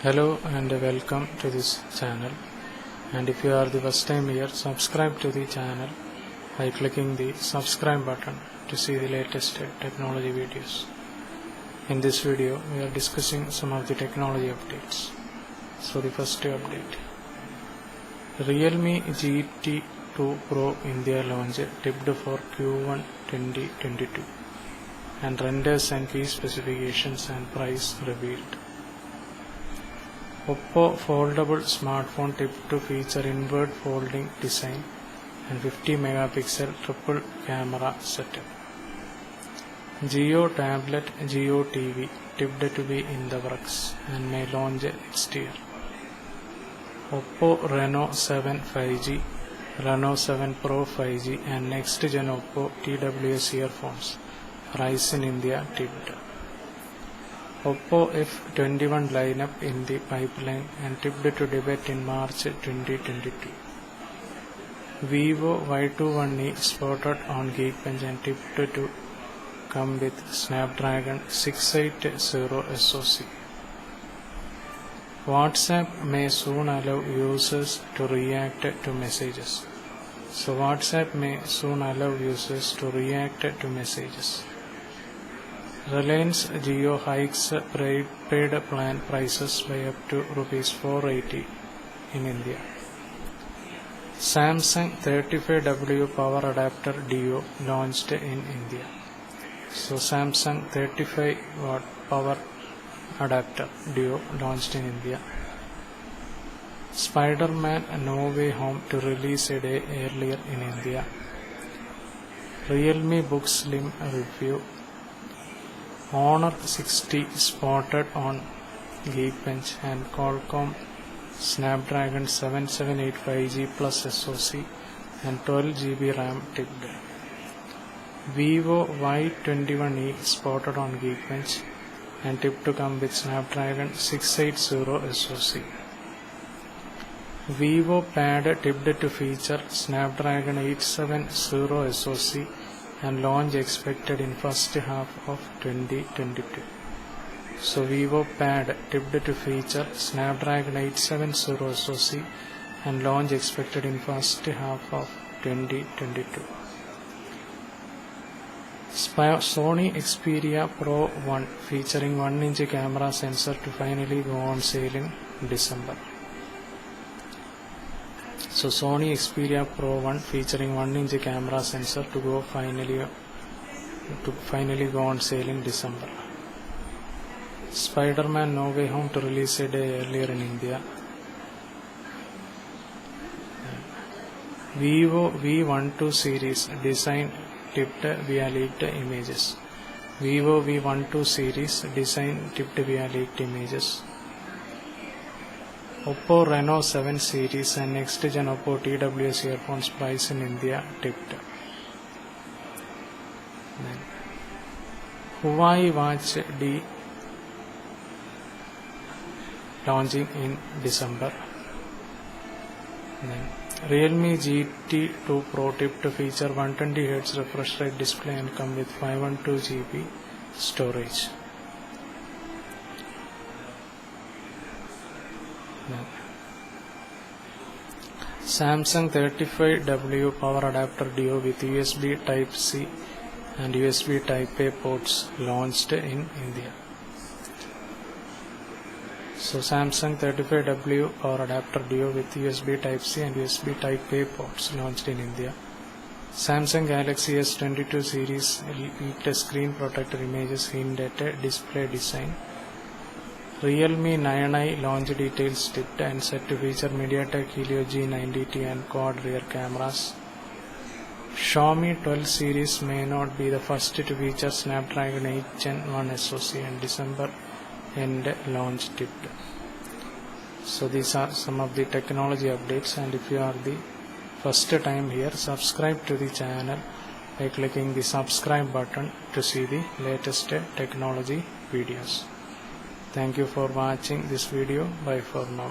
Hello and welcome to this channel, and if you are the first time here, subscribe to the channel by clicking the subscribe button to see the latest technology videos. In this video we are discussing some of the technology updates. So the first update, Realme GT2 Pro India launch tipped for Q1 2022 and renders and key specifications and price revealed. Oppo foldable smartphone tipped to feature inward folding design and 50 megapixel triple camera setup. Jio tablet Jio TV tipped to be in the works and may launch next year. Oppo Reno 7 5G, Reno 7 Pro 5G and next gen Oppo TWS earphones rise in India tipped. Oppo F21 lineup in the pipeline and tipped to debate in March 2022. Vivo Y21e spotted on Geekbench and tipped to come with Snapdragon 680 SoC. WhatsApp may soon allow users to react to messages. So WhatsApp may soon allow users to react to messages. Reliance Jio hikes paid plan prices by up to Rs 480 in India. Samsung 35W power adapter Duo launched in India. So Samsung 35W power adapter Duo launched in India. Spider-Man No Way Home to release a day earlier in India. Realme Book Slim review. Honor 60 spotted on Geekbench and Qualcomm Snapdragon 778 5G plus SoC and 12GB RAM tipped. Vivo Y21e spotted on Geekbench and tipped to come with Snapdragon 680 SoC. Vivo Pad tipped to feature Snapdragon 870 SoC and launch expected in first half of 2022. So Vivo Pad tipped to feature Snapdragon 870 SoC and launch expected in first half of 2022. Sony Xperia Pro 1 featuring 1-inch camera sensor to finally go on sale in December. So Sony Xperia Pro 1 featuring 1-inch camera sensor to finally go on sale in December. Spider-Man No Way Home to release a day earlier in India. Vivo V12 series design tipped via leaked images. Vivo V12 series design tipped via leaked images. Oppo Reno 7 series and next gen Oppo TWS earphones price in India tipped. Then Huawei Watch D launching in December. Then Realme GT2 Pro tipped to feature 120Hz refresh rate display and come with 512GB storage. Samsung 35W power adapter Duo with USB Type-C and USB Type-A ports launched in India. So Samsung 35W power adapter Duo with USB Type-C and USB Type-A ports launched in India. Samsung Galaxy S22 series leaked screen protector images hint at a display design. Realme 9i launch details tipped and set to feature MediaTek Helio G90T and quad rear cameras. Xiaomi 12 series may not be the first to feature Snapdragon 8 Gen 1 SoC and December end launch tipped. So these are some of the technology updates, and if you are the first time here, subscribe to the channel by clicking the subscribe button to see the latest technology videos. Thank you for watching this video. Bye for now.